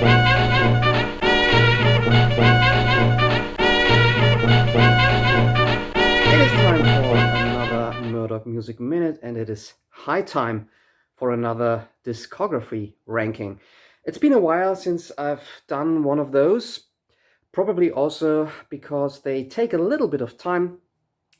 It is time for another Murdoch Music Minute, and it is high time for another discography ranking. It's been a while since I've done one of those, probably also because they take a little bit of time,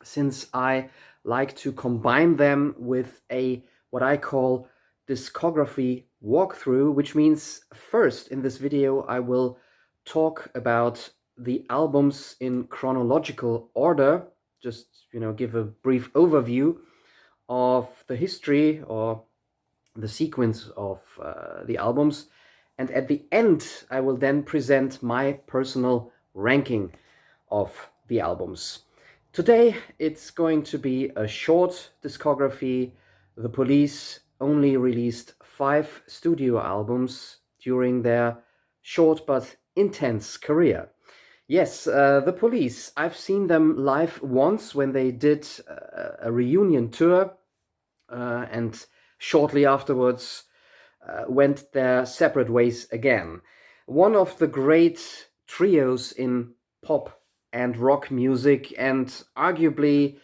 since I like to combine them with a what I call discography walkthrough, which means first in this video I will talk about the albums in chronological order, just give a brief overview of the history or the sequence of the albums, and at the end I will then present my personal ranking of the albums. Today it's going to be a short discography. The Police only released 5 studio albums during their short but intense career. Yes, The Police, I've seen them live once when they did a reunion tour, and shortly afterwards went their separate ways again. One of the great trios in pop and rock music, and arguably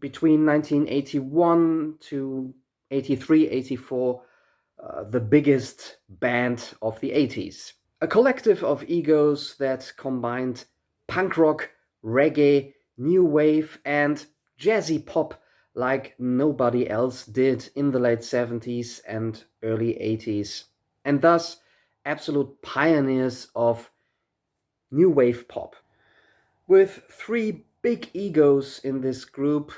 between 1981 to 83, 84, the biggest band of the 80s. A collective of egos that combined punk rock, reggae, new wave, and jazzy pop like nobody else did in the late 70s and early 80s, and thus absolute pioneers of new wave pop. With 3 big egos in this group,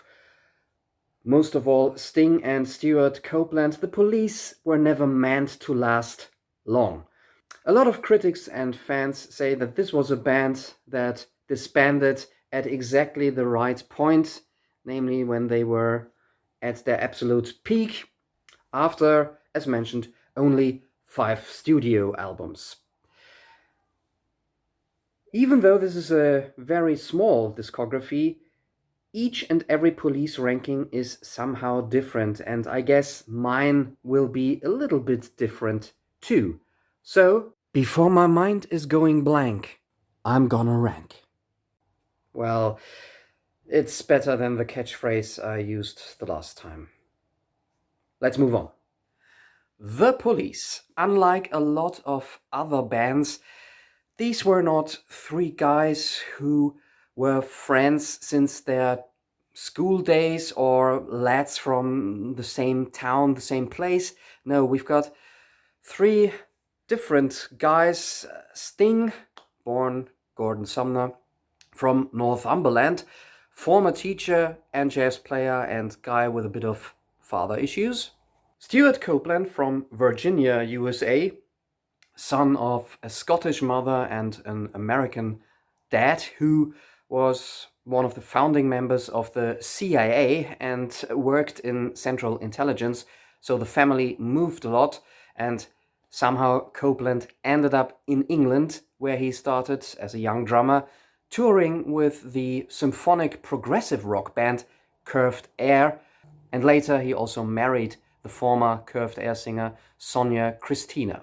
most of all Sting and Stewart Copeland, the Police were never meant to last long. A lot of critics and fans say that this was a band that disbanded at exactly the right point, namely when they were at their absolute peak, after, as mentioned, only 5 studio albums. Even though this is a very small discography, each and every Police ranking is somehow different, and I guess mine will be a little bit different too. So, before my mind is going blank, I'm gonna rank. Well, it's better than the catchphrase I used the last time. Let's move on. The Police, unlike a lot of other bands, these were not 3 guys who were friends since their school days or lads from the same town, the same place. No, we've got 3 different guys. Sting, born Gordon Sumner, from Northumberland, former teacher and jazz player and guy with a bit of father issues. Stewart Copeland from Virginia, USA, son of a Scottish mother and an American dad, who was one of the founding members of the CIA and worked in Central Intelligence, so the family moved a lot, and somehow Copeland ended up in England, where he started as a young drummer, touring with the symphonic progressive rock band Curved Air, and later he also married the former Curved Air singer Sonia Christina.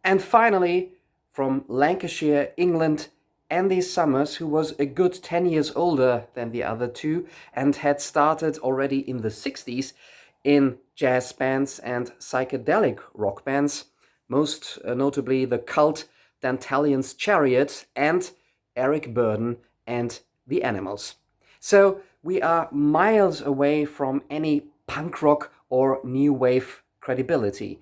And finally, from Lancashire, England, Andy Summers, who was a good 10 years older than the other 2 and had started already in the 60s in jazz bands and psychedelic rock bands, most notably the cult Dantalion's Chariot and Eric Burdon and the Animals. So we are miles away from any punk rock or new wave credibility.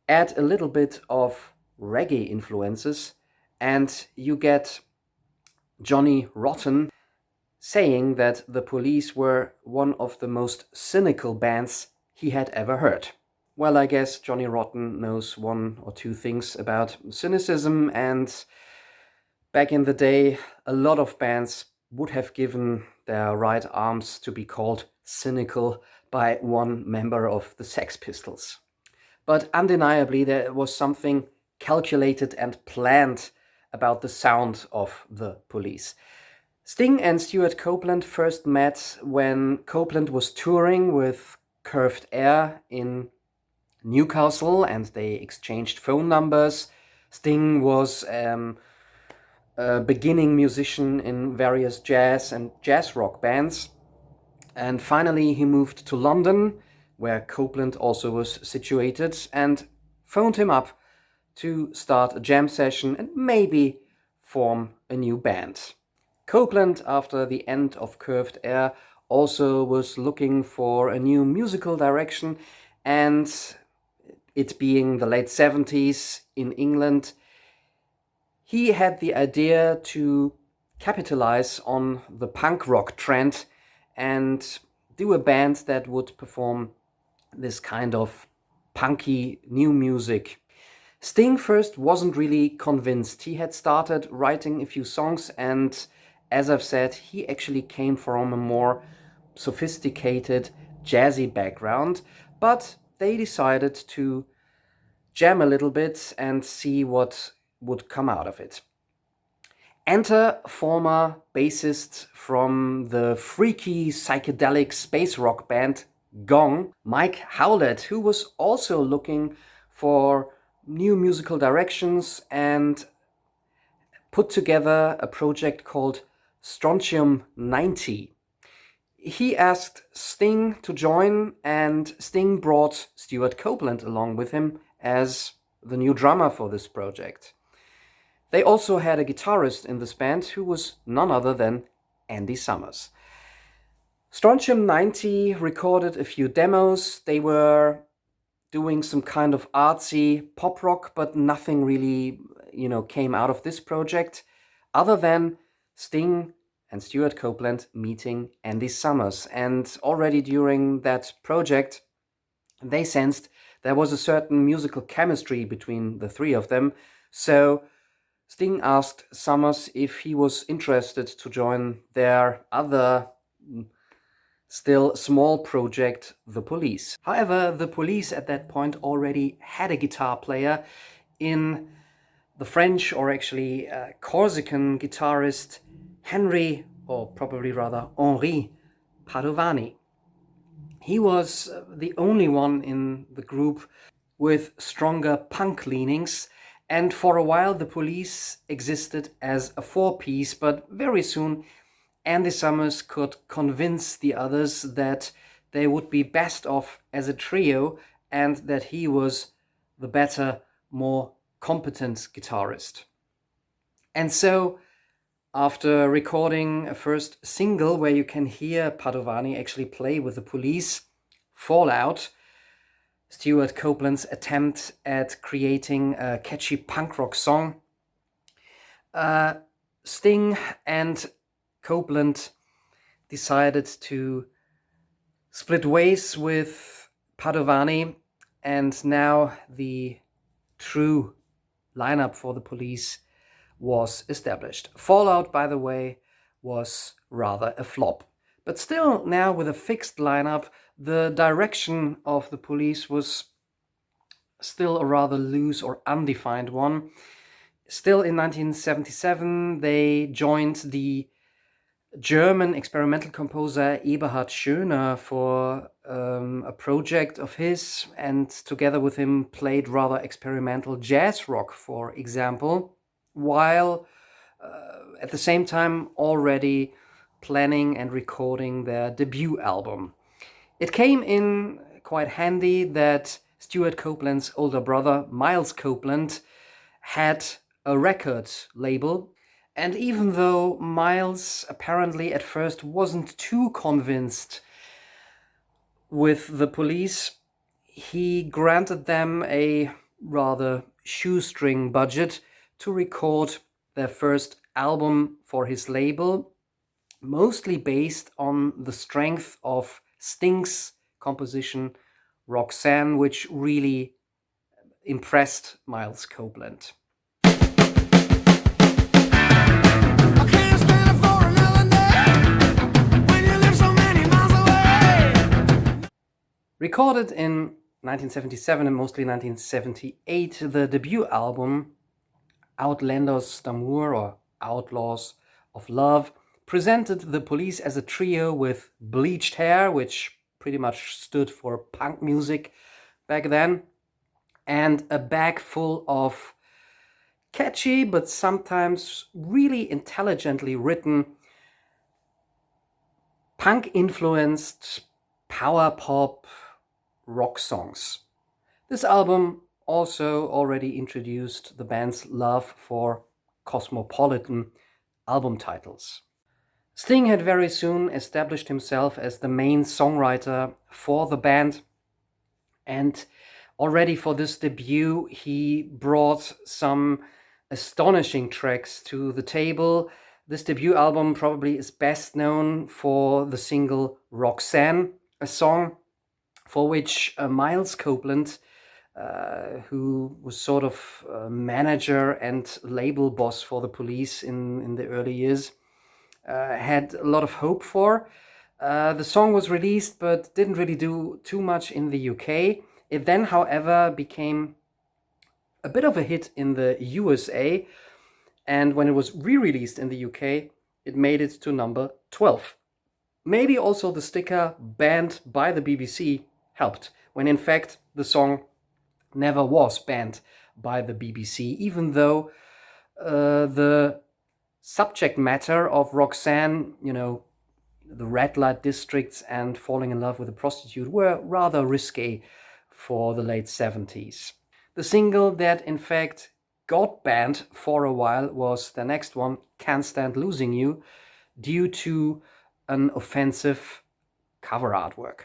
Add a little bit of reggae influences and you get Johnny Rotten saying that the Police were one of the most cynical bands he had ever heard. Well, I guess Johnny Rotten knows 1 or 2 things about cynicism, and back in the day a lot of bands would have given their right arms to be called cynical by one member of the Sex Pistols. But undeniably there was something calculated and planned about the sound of the Police. Sting and Stewart Copeland first met when Copeland was touring with Curved Air in Newcastle, and they exchanged phone numbers. Sting was a beginning musician in various jazz and jazz rock bands. And finally, he moved to London, where Copeland also was situated, and phoned him up to start a jam session and maybe form a new band. Copeland, after the end of Curved Air, also was looking for a new musical direction, and it being the late 70s in England, he had the idea to capitalize on the punk rock trend and do a band that would perform this kind of punky new music. Sting first wasn't really convinced. He had started writing a few songs, and as I've said, he actually came from a more sophisticated jazzy background, but they decided to jam a little bit and see what would come out of it. Enter former bassist from the freaky psychedelic space rock band Gong, Mike Howlett, who was also looking for new musical directions and put together a project called Strontium 90. He asked Sting to join, and Sting brought Stewart Copeland along with him as the new drummer for this project. They also had a guitarist in this band who was none other than Andy Summers. Strontium 90 recorded a few demos. They were doing some kind of artsy pop rock, but nothing really, came out of this project other than Sting and Stewart Copeland meeting Andy Summers. And already during that project, they sensed there was a certain musical chemistry between the three of them. So Sting asked Summers if he was interested to join their other, still small project, The Police. However, The Police at that point already had a guitar player in the French, or actually Corsican guitarist Henry, or probably rather Henri Padovani. He was the only one in the group with stronger punk leanings, and for a while the Police existed as a four-piece, but very soon Andy Summers could convince the others that they would be best off as a trio and that he was the better, more competent guitarist. And so, after recording a first single where you can hear Padovani actually play with the Police, Fallout, Stewart Copeland's attempt at creating a catchy punk rock song, Sting and Copeland decided to split ways with Padovani, and now the true lineup for the Police was established. Fallout, by the way, was rather a flop. But still, now with a fixed lineup, the direction of the Police was still a rather loose or undefined one. Still in 1977, they joined the German experimental composer Eberhard Schöner for a project of his, and together with him played rather experimental jazz rock, for example, while at the same time already planning and recording their debut album. It came in quite handy that Stewart Copeland's older brother, Miles Copeland, had a record label. And even though Miles apparently at first wasn't too convinced with the Police, he granted them a rather shoestring budget to record their first album for his label, mostly based on the strength of Sting's composition Roxanne, which really impressed Miles Copeland. Recorded in 1977 and mostly 1978, the debut album Outlanders d'Amour, or Outlaws of Love, presented the Police as a trio with bleached hair, which pretty much stood for punk music, back then, and a bag full of catchy but sometimes really intelligently written punk-influenced power pop rock songs. This album also already introduced the band's love for cosmopolitan album titles. Sting had very soon established himself as the main songwriter for the band, and already for this debut he brought some astonishing tracks to the table. This debut album probably is best known for the single Roxanne, a song for which Miles Copeland, who was sort of manager and label boss for the Police in the early years, had a lot of hope for. The song was released but didn't really do too much in the UK. It then, however, became a bit of a hit in the USA, and when it was re-released in the UK, it made it to number 12. Maybe also the sticker banned by the BBC helped, when in fact the song never was banned by the BBC, even though the subject matter of Roxanne, the red light districts and falling in love with a prostitute, were rather risque for the late 70s. The single that in fact got banned for a while was the next one, Can't Stand Losing You, due to an offensive cover artwork.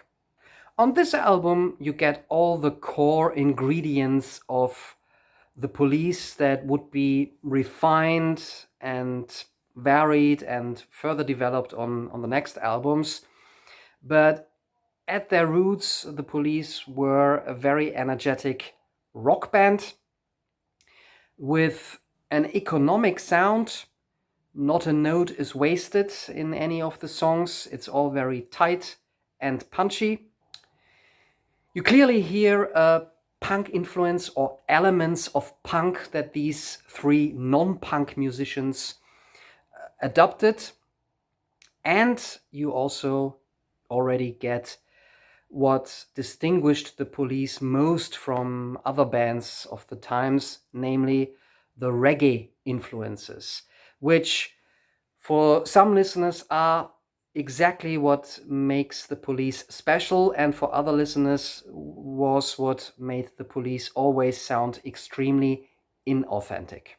On this album you get all the core ingredients of the Police that would be refined and varied and further developed on the next albums. But at their roots, the Police were a very energetic rock band with an economic sound. Not a note is wasted in any of the songs. It's all very tight and punchy. You clearly hear a punk influence or elements of punk that these three non-punk musicians adopted. And you also already get what distinguished the Police most from other bands of the times, namely the reggae influences, which for some listeners are exactly what makes the Police special, and for other listeners was what made the Police always sound extremely inauthentic.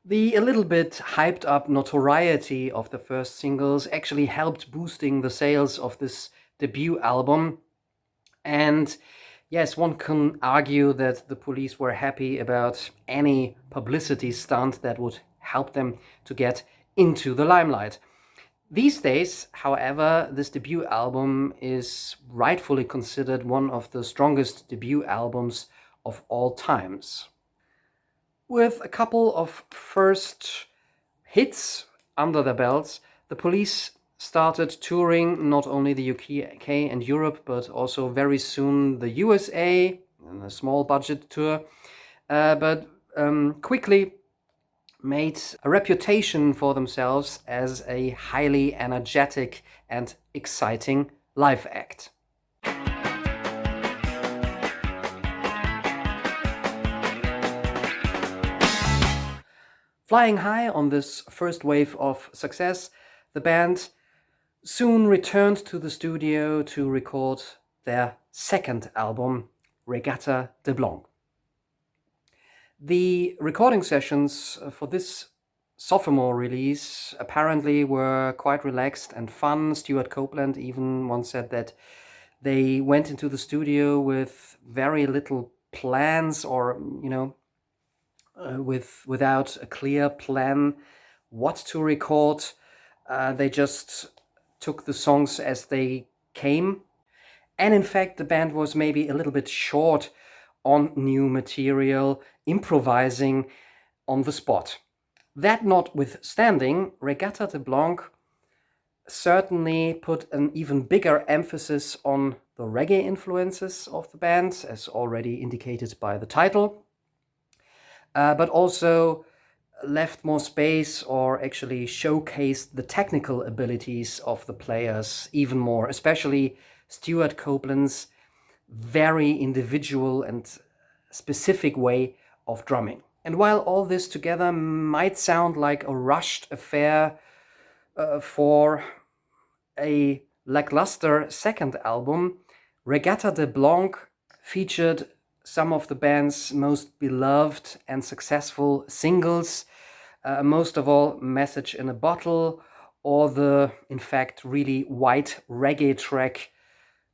The a little bit hyped up notoriety of the first singles actually helped boosting the sales of this debut album. And yes, one can argue that the Police were happy about any publicity stunt that would help them to get into the limelight. These days, however, this debut album is rightfully considered one of the strongest debut albums of all times. With a couple of first hits under their belts, the Police started touring not only the UK and Europe, but also very soon the USA, in a small budget tour, but quickly made a reputation for themselves as a highly energetic and exciting live act. Flying high on this first wave of success, the band soon returned to the studio to record their second album, Regatta de Blanc. The recording sessions for this sophomore release apparently were quite relaxed and fun. Stuart Copeland even once said that they went into the studio with very little plans, or without a clear plan what to record. They just took the songs as they came. And in fact, the band was maybe a little bit short on new material, improvising on the spot. That notwithstanding, Regatta de Blanc certainly put an even bigger emphasis on the reggae influences of the band, as already indicated by the title, but also left more space, or actually showcased the technical abilities of the players even more, especially Stuart Copeland's very individual and specific way of drumming. And while all this together might sound like a rushed affair for a lackluster second album, Regatta de Blanc featured some of the band's most beloved and successful singles, most of all Message in a Bottle, or the, in fact, really white reggae track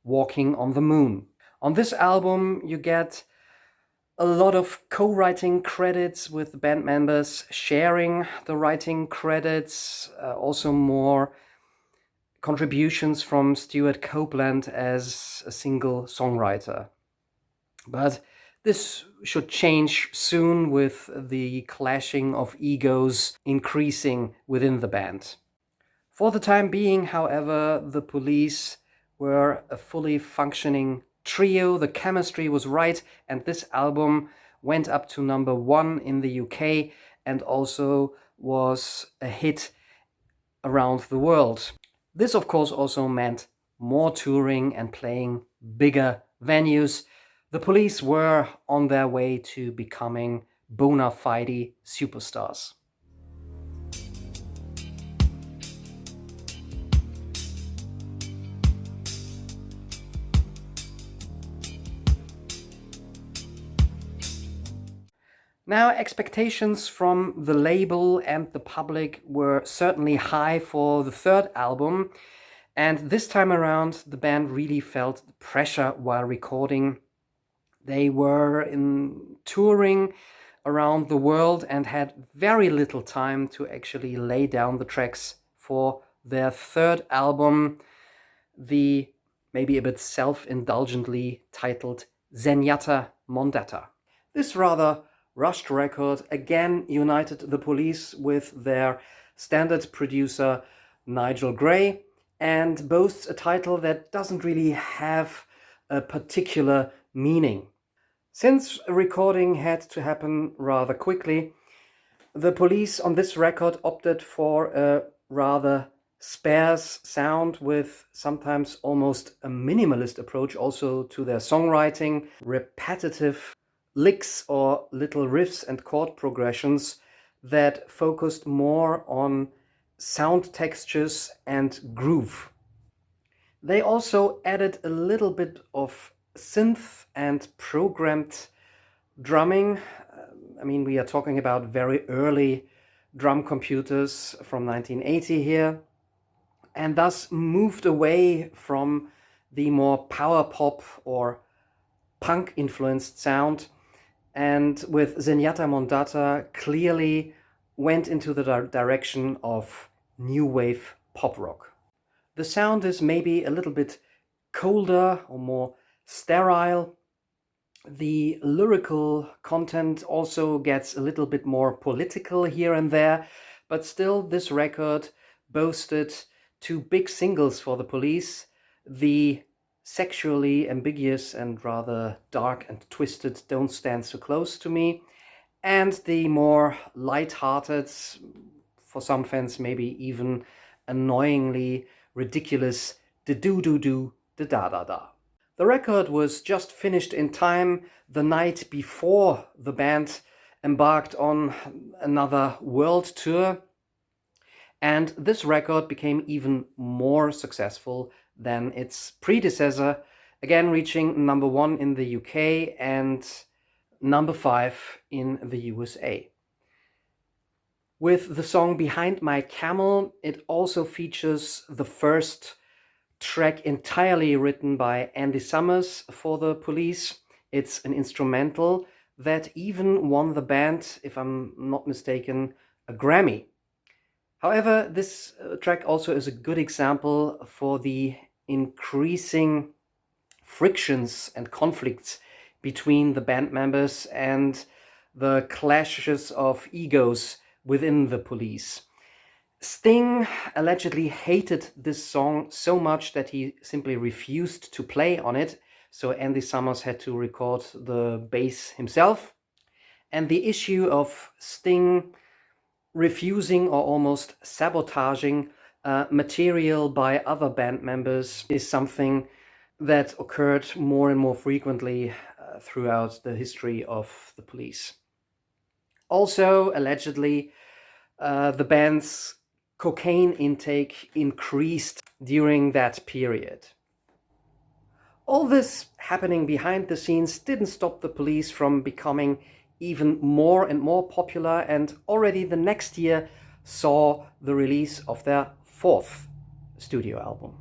Walking on the Moon. On this album, you get a lot of co-writing credits with the band members sharing the writing credits, also more contributions from Stuart Copeland as a single songwriter. But this should change soon with the clashing of egos increasing within the band. For the time being, however, the Police were a fully functioning trio. The chemistry was right, and this album went up to number 1 in the UK and also was a hit around the world. This, of course, also meant more touring and playing bigger venues. The Police were on their way to becoming bona fide superstars. Now, expectations from the label and the public were certainly high for the third album, and this time around the band really felt the pressure while recording. They were in touring around the world and had very little time to actually lay down the tracks for their third album, the maybe a bit self-indulgently titled Zenyatta Mondatta. This rather rushed record again united the Police with their standard producer Nigel Gray and boasts a title that doesn't really have a particular meaning. Since recording had to happen rather quickly, the Police on this record opted for a rather sparse sound with sometimes almost a minimalist approach also to their songwriting, repetitive licks or little riffs and chord progressions that focused more on sound textures and groove. They also added a little bit of synth and programmed drumming. I mean, we are talking about very early drum computers from 1980 here, and thus moved away from the more power pop or punk influenced sound, and with Zenyatta Mondatta clearly went into the direction of new wave pop rock. The sound is maybe a little bit colder or more sterile. The lyrical content also gets a little bit more political here and there, but still this record boasted 2 big singles for the Police, the sexually ambiguous and rather dark and twisted Don't Stand So Close to Me, and the more light-hearted, for some fans maybe even annoyingly ridiculous Da Do Do Do Da Da Da Da. The record was just finished in time the night before the band embarked on another world tour, and this record became even more successful than its predecessor, again reaching number 1 in the UK and number 5 in the USA. With the song Behind My Camel, it also features the first track entirely written by Andy Summers for the Police. It's an instrumental that even won the band, if I'm not mistaken, a Grammy. However, this track also is a good example for the increasing frictions and conflicts between the band members and the clashes of egos within the Police. Sting allegedly hated this song so much that he simply refused to play on it, so Andy Summers had to record the bass himself. And the issue of Sting refusing or almost sabotaging material by other band members is something that occurred more and more frequently throughout the history of the Police. Also, allegedly, the band's cocaine intake increased during that period. All this happening behind the scenes didn't stop the Police from becoming even more and more popular, and already the next year saw the release of their fourth studio album.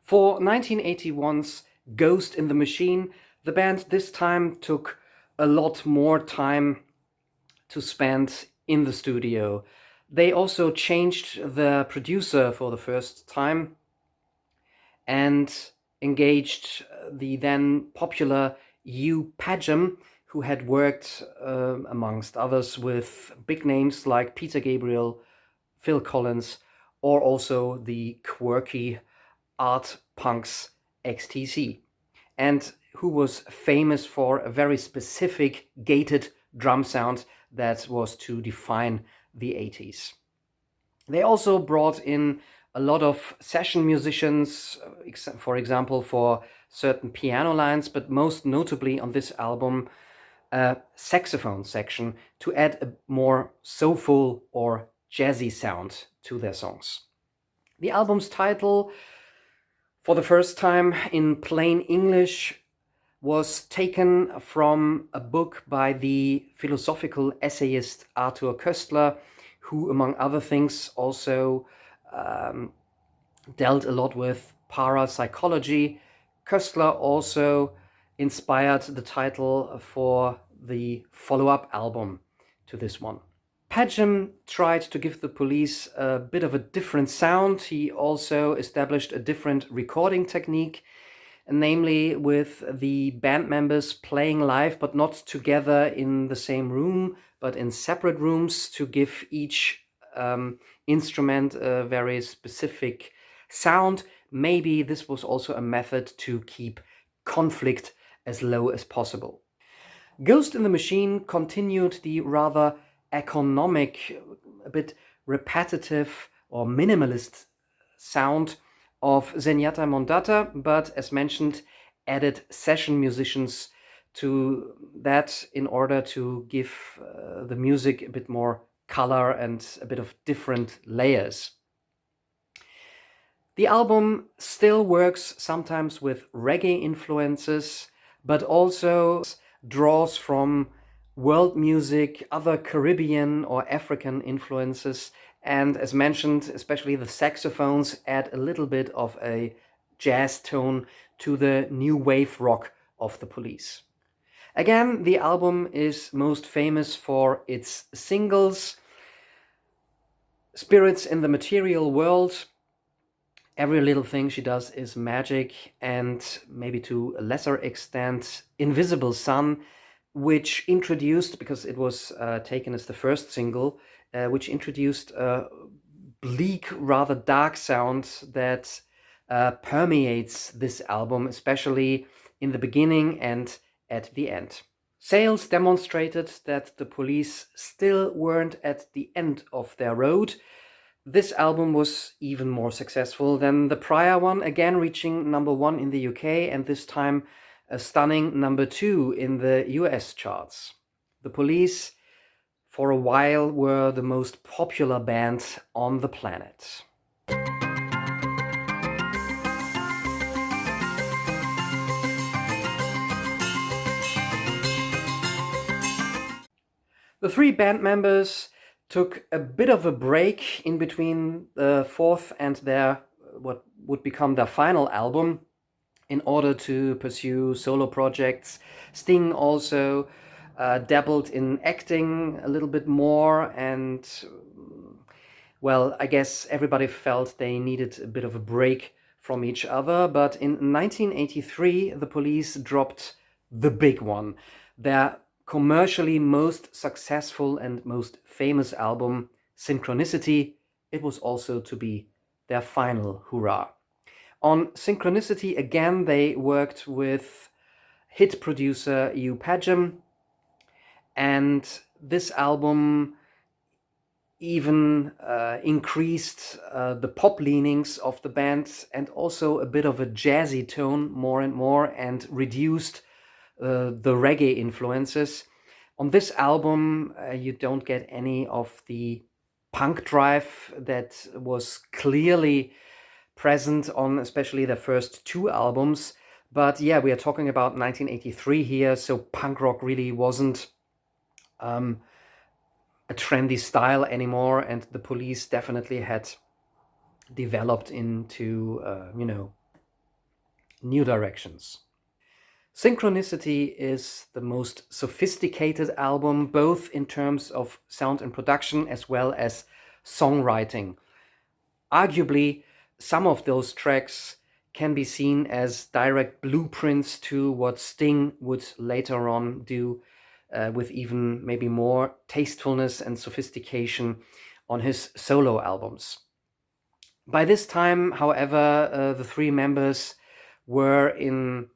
For 1981's Ghost in the Machine, the band this time took a lot more time to spend in the studio. They also changed the producer for the first time and engaged the then popular Hugh Padgham, who had worked, amongst others, with big names like Peter Gabriel, Phil Collins, or also the quirky art punks XTC, and who was famous for a very specific gated drum sound that was to define the 80s. They also brought in a lot of session musicians, for example, for certain piano lines, but most notably on this album, a saxophone section to add a more soulful or jazzy sound to their songs. The album's title, for the first time in plain English, was taken from a book by the philosophical essayist Arthur Koestler, who, among other things, also dealt a lot with parapsychology. Koestler also inspired the title for the follow-up album to this one. Padgham tried to give the Police a bit of a different sound. He also established a different recording technique, namely with the band members playing live but not together in the same room, but in separate rooms, to give each instrument a very specific sound. Maybe this was also a method to keep conflict as low as possible. Ghost in the Machine continued the rather economic, a bit repetitive or minimalist sound of Zenyatta Mondatta, but as mentioned, added session musicians to that in order to give the music a bit more color and a bit of different layers. The album still works sometimes with reggae influences, but also draws from world music, other Caribbean or African influences, and as mentioned, especially the saxophones add a little bit of a jazz tone to the new wave rock of the Police. Again, the album is most famous for its singles: Spirits in the Material World, Every Little Thing She Does Is Magic, and maybe to a lesser extent, Invisible Sun, which introduced, because it was taken as the first single, which introduced a bleak, rather dark sound that permeates this album, especially in the beginning and at the end. Sales demonstrated that the Police still weren't at the end of their road. This album was even more successful than the prior one, again reaching #1 in the UK, and this time a stunning #2 in the US charts. The Police, for a while, were the most popular band on the planet. The three band members took a bit of a break in between the fourth and their what would become their final album in order to pursue solo projects. Sting also dabbled in acting a little bit more, and well, I guess everybody felt they needed a bit of a break from each other. But in 1983, the Police dropped the big one, their commercially most successful and most famous album, Synchronicity. It was also to be their final hurrah. On Synchronicity, again, they worked with hit producer Hugh Padgham, and this album even increased the pop leanings of the band and also a bit of a jazzy tone more and more, and reduced the reggae influences. On this album, you don't get any of the punk drive that was clearly present on especially the first two albums. But yeah, we are talking about 1983 here, so punk rock really wasn't a trendy style anymore, and the Police definitely had developed into, new directions. Synchronicity is the most sophisticated album, both in terms of sound and production as well as songwriting. Arguably, some of those tracks can be seen as direct blueprints to what Sting would later on do, with even maybe more tastefulness and sophistication on his solo albums. By this time, however, the three members were in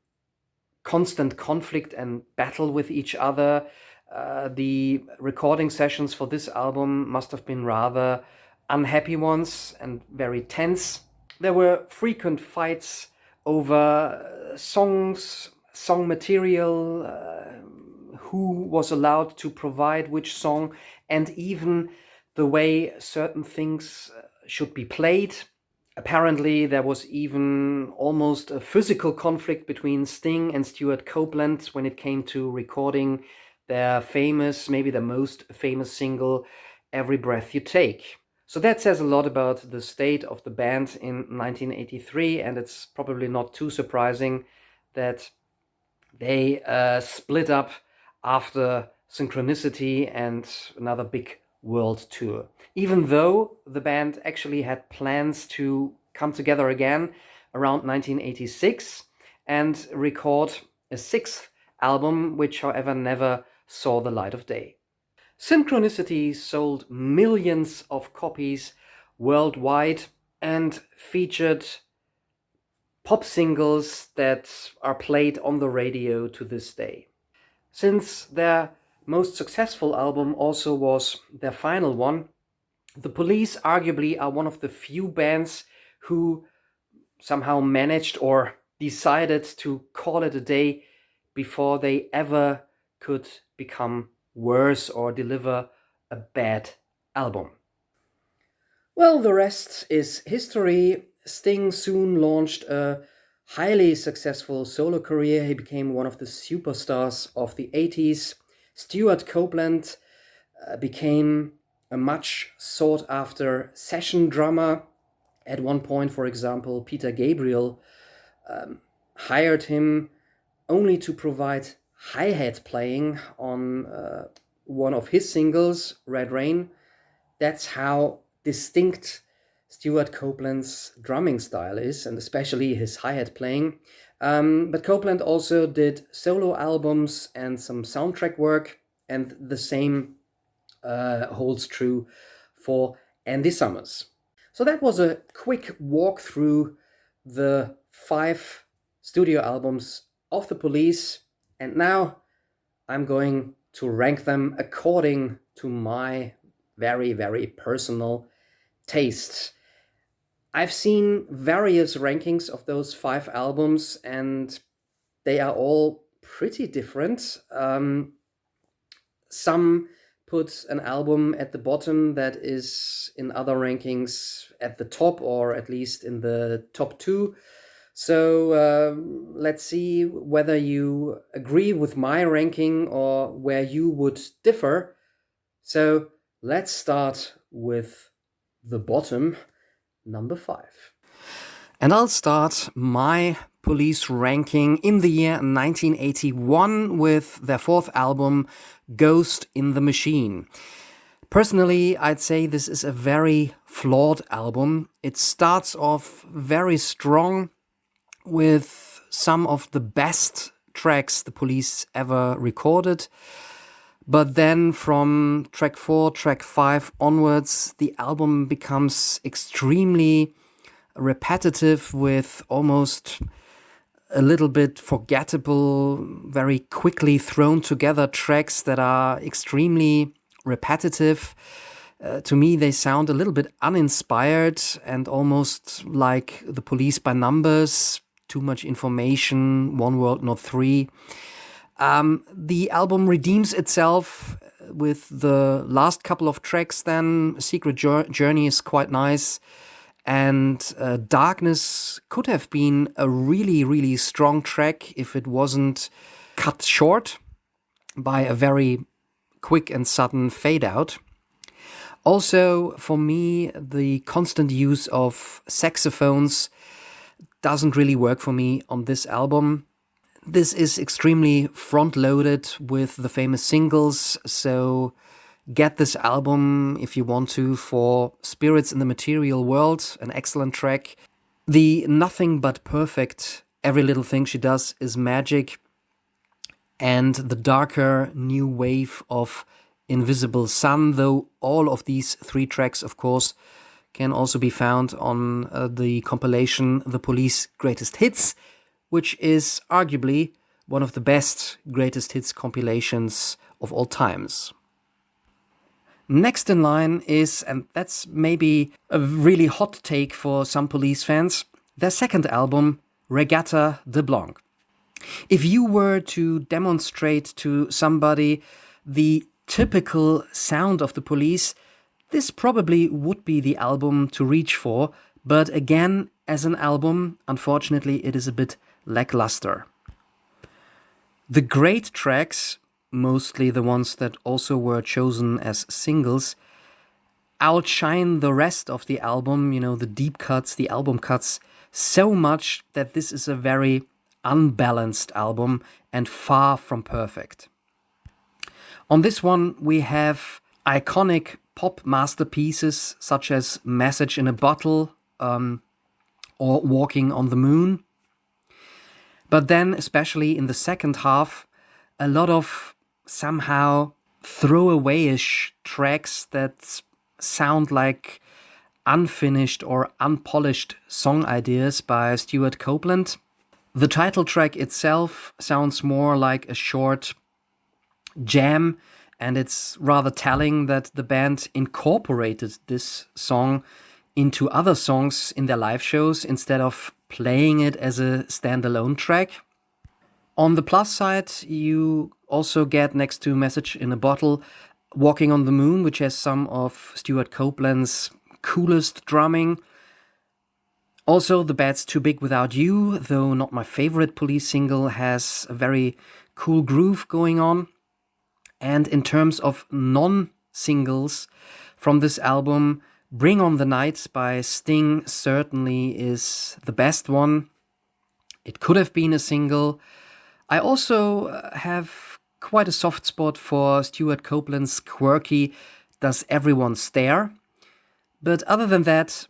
constant conflict and battle with each other. The recording sessions for this album must have been rather unhappy ones and very tense. There were frequent fights over songs, song material, who was allowed to provide which song, and even the way certain things should be played. Apparently, there was even almost a physical conflict between Sting and Stuart Copeland when it came to recording their famous, maybe the most famous single, Every Breath You Take. So that says a lot about the state of the band in 1983, and it's probably not too surprising that they split up after Synchronicity and another big world tour. Even though the band actually had plans to come together again around 1986 and record a sixth album, which however never saw the light of day. Synchronicity sold millions of copies worldwide and featured pop singles that are played on the radio to this day. Since their most successful album also was their final one, the Police arguably are one of the few bands who somehow managed or decided to call it a day before they ever could become worse or deliver a bad album. Well, the rest is history. Sting soon launched a highly successful solo career. He became one of the superstars of the 80s. Stuart Copeland became a much sought after session drummer. At one point, for example, Peter Gabriel hired him only to provide hi-hat playing on one of his singles, Red Rain. That's how distinct Stuart Copeland's drumming style is, and especially his hi-hat playing. But Copeland also did solo albums and some soundtrack work, and the same holds true for Andy Summers. So that was a quick walk through the 5 studio albums of the Police, and now I'm going to rank them according to my very, very personal taste. I've seen various rankings of those 5 albums, and they are all pretty different. Some put an album at the bottom that is in other rankings at the top, or at least in the top 2. So let's see whether you agree with my ranking or where you would differ. So let's start with the bottom, number 5. And I'll start my Police ranking in the year 1981 with their 4th album, Ghost in the Machine. Personally, I'd say this is a very flawed album. It starts off very strong with some of the best tracks the Police ever recorded. But then from track 4, track 5 onwards, the album becomes extremely repetitive with almost a little bit forgettable, very quickly thrown together tracks that are extremely repetitive. To me, they sound a little bit uninspired and almost like The Police by numbers. Too much information, one world, not three. The album redeems itself with the last couple of tracks then. Secret Journey is quite nice. And Darkness could have been a really, really strong track if it wasn't cut short by a very quick and sudden fade out. Also, for me, the constant use of saxophones doesn't really work for me on this album. This is extremely front-loaded with the famous singles, so get this album if you want to for Spirits in the Material World, an excellent track. The Nothing But Perfect, Every Little Thing She Does Is Magic, and the darker new wave of Invisible Sun, though all of these three tracks, of course, can also be found on the compilation The Police Greatest Hits, which is arguably one of the best greatest hits compilations of all times. Next in line is, and that's maybe a really hot take for some Police fans, their second album, Regatta de Blanc. If you were to demonstrate to somebody the typical sound of the Police, this probably would be the album to reach for, but again, as an album, unfortunately, it is a bit lackluster. The great tracks, mostly the ones that also were chosen as singles, outshine the rest of the album, the deep cuts, the album cuts, so much that this is a very unbalanced album and far from perfect. On this one, we have iconic pop masterpieces such as Message in a Bottle or Walking on the Moon. But then, especially in the second half, a lot of somehow throwaway-ish tracks that sound like unfinished or unpolished song ideas by Stewart Copeland. The title track itself sounds more like a short jam, and it's rather telling that the band incorporated this song into other songs in their live shows instead of playing it as a standalone track. On the plus side, you also get, next to Message in a Bottle, Walking on the Moon, which has some of Stewart Copeland's coolest drumming. Also, The Bad's Too Big Without You, though not my favorite Police single, has a very cool groove going on. And in terms of non-singles from this album, Bring on the Night by Sting certainly is the best one. It could have been a single. I also have quite a soft spot for Stewart Copeland's quirky Does Everyone Stare? But other than that,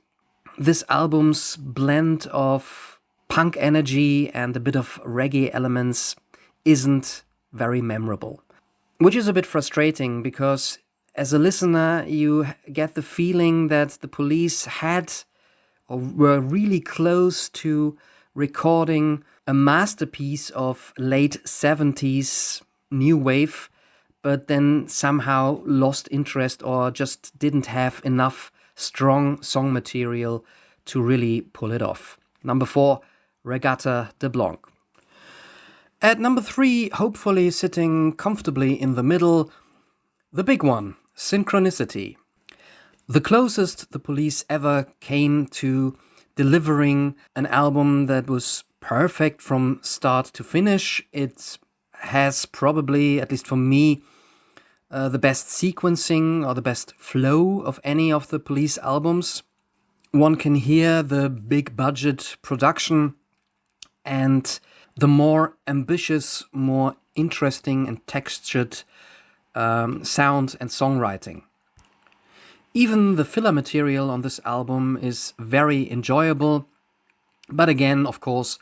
this album's blend of punk energy and a bit of reggae elements isn't very memorable. Which is a bit frustrating because as a listener, you get the feeling that the Police had or were really close to recording a masterpiece of late 70s new wave, but then somehow lost interest or just didn't have enough strong song material to really pull it off. Number 4, Regatta de Blanc. At number 3, hopefully sitting comfortably in the middle, the big one, Synchronicity. The closest the Police ever came to delivering an album that was perfect from start to finish. It has probably, at least for me, the best sequencing or the best flow of any of the Police albums. One can hear the big budget production and the more ambitious, more interesting and textured sound and songwriting. Even the filler material on this album is very enjoyable, but again, of course,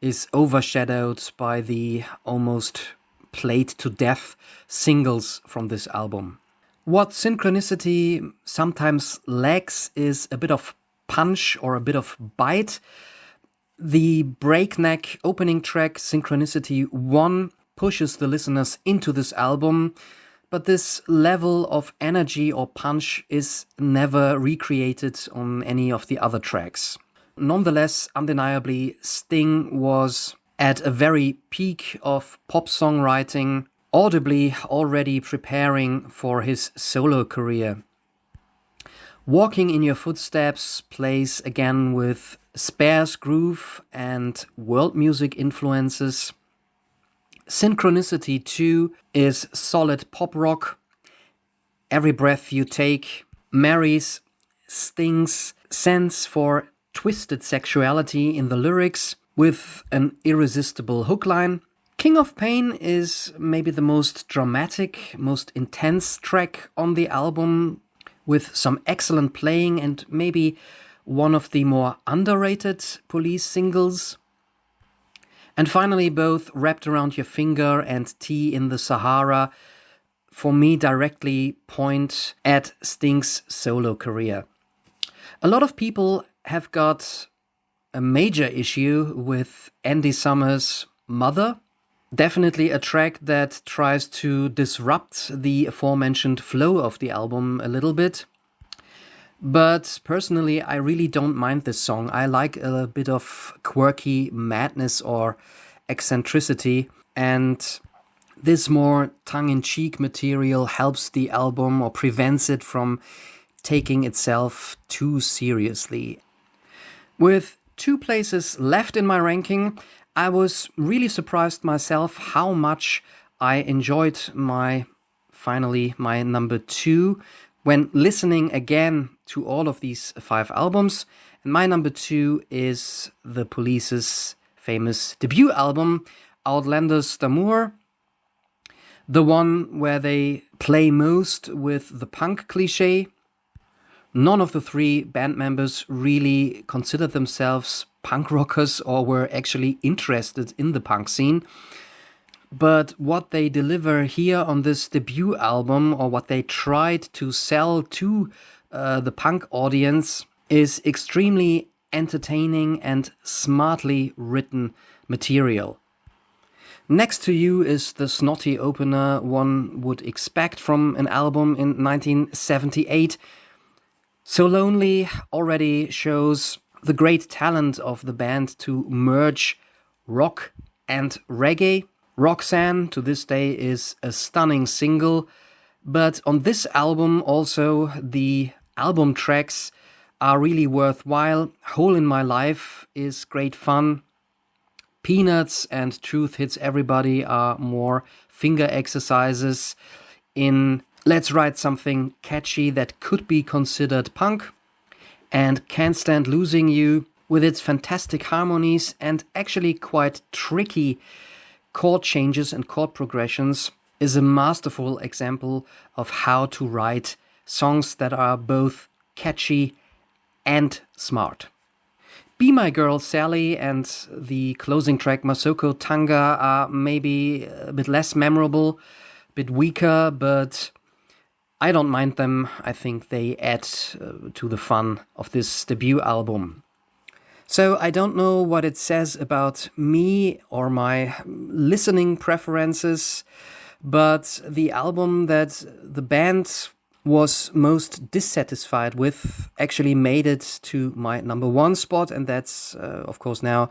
is overshadowed by the almost played to death singles from this album. What Synchronicity sometimes lacks is a bit of punch or a bit of bite. The breakneck opening track, Synchronicity 1, pushes the listeners into this album, but this level of energy or punch is never recreated on any of the other tracks. Nonetheless, undeniably, Sting was at a very peak of pop songwriting, audibly already preparing for his solo career. Walking in Your Footsteps plays again with sparse groove and world music influences. Synchronicity 2 is solid pop rock. Every Breath You Take marries Sting's sense for twisted sexuality in the lyrics with an irresistible hook line. King of Pain is maybe the most dramatic, most intense track on the album, with some excellent playing and maybe one of the more underrated Police singles. And finally, both Wrapped Around Your Finger and Tea in the Sahara, for me, directly point at Sting's solo career. A lot of people have got a major issue with Andy Summers' Mother. Definitely a track that tries to disrupt the aforementioned flow of the album a little bit. But personally, I really don't mind this song. I like a bit of quirky madness or eccentricity, and this more tongue-in-cheek material helps the album or prevents it from taking itself too seriously. With 2 places left in my ranking, I was really surprised myself how much I enjoyed my number 2 when listening again to all of these 5 albums. And my number 2 is The Police's famous debut album, Outlanders d'Amour, the one where they play most with the punk cliché. None of the 3 band members really considered themselves punk rockers or were actually interested in the punk scene. But what they deliver here on this debut album, or what they tried to sell to the punk audience, is extremely entertaining and smartly written material. Next to You is the snotty opener one would expect from an album in 1978. So Lonely already shows the great talent of the band to merge rock and reggae. Roxanne, to this day, is a stunning single, but on this album also the album tracks are really worthwhile. Hole in My Life is great fun. Peanuts and Truth Hits Everybody are more finger exercises in Let's Write Something Catchy that could be considered punk. And Can't Stand Losing You, with its fantastic harmonies and actually quite tricky chord changes and chord progressions, is a masterful example of how to write songs that are both catchy and smart. Be My Girl Sally and the closing track Masoko Tanga are maybe a bit less memorable, a bit weaker, but I don't mind them. I think they add to the fun of this debut album. So I don't know what it says about me or my listening preferences, but the album that the band was most dissatisfied with actually made it to my number 1 spot, and that's, of course, now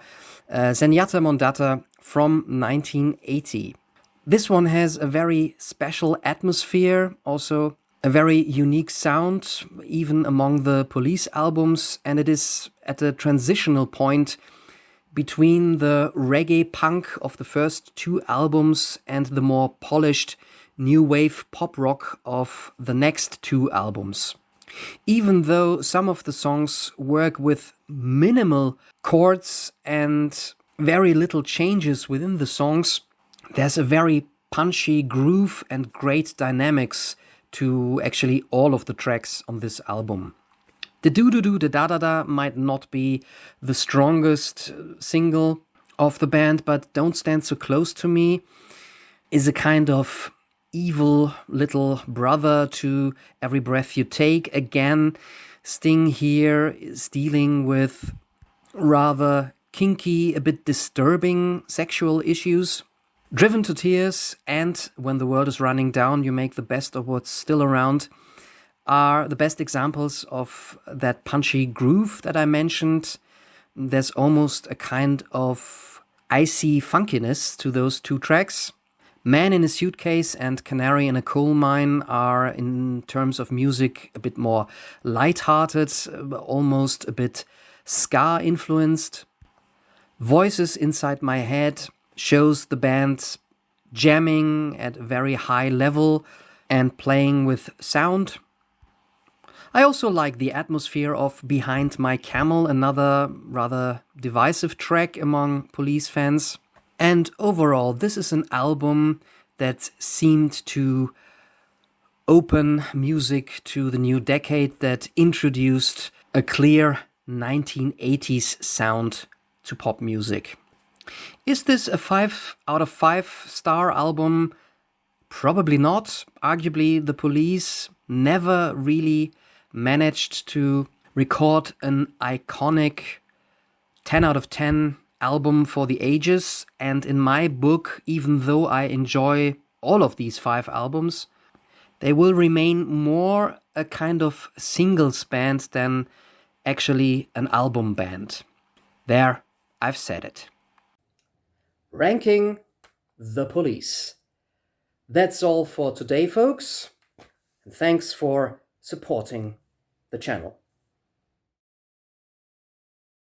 Zenyatta Mondatta from 1980. This one has a very special atmosphere, also a very unique sound, even among the Police albums, and it is at a transitional point between the reggae punk of the first 2 albums and the more polished new wave pop rock of the next 2 albums. Even though some of the songs work with minimal chords and very little changes within the songs, there's a very punchy groove and great dynamics to actually all of the tracks on this album. The Do-Do-Do, the Da-Da-Da might not be the strongest single of the band, but Don't Stand So Close to Me is a kind of evil little brother to Every Breath You Take. Again, Sting here is dealing with rather kinky, a bit disturbing sexual issues. Driven to Tears and When the World is Running Down, You Make the Best of What's Still Around are the best examples of that punchy groove that I mentioned. There's almost a kind of icy funkiness to those two tracks. Man in a Suitcase and Canary in a Coal Mine are, in terms of music, a bit more lighthearted, almost a bit ska-influenced. Voices Inside My Head shows the band jamming at a very high level and playing with sound. I also like the atmosphere of Behind My Camel, another rather divisive track among Police fans. And overall, this is an album that seemed to open music to the new decade, that introduced a clear 1980s sound to pop music. Is this a 5 out of 5 star album? Probably not. Arguably, the Police never really managed to record an iconic 10 out of 10 album for the ages. And in my book, even though I enjoy all of these 5 albums, they will remain more a kind of singles band than actually an album band. There, I've said it. Ranking the Police. That's all for today, folks. And thanks for supporting the channel.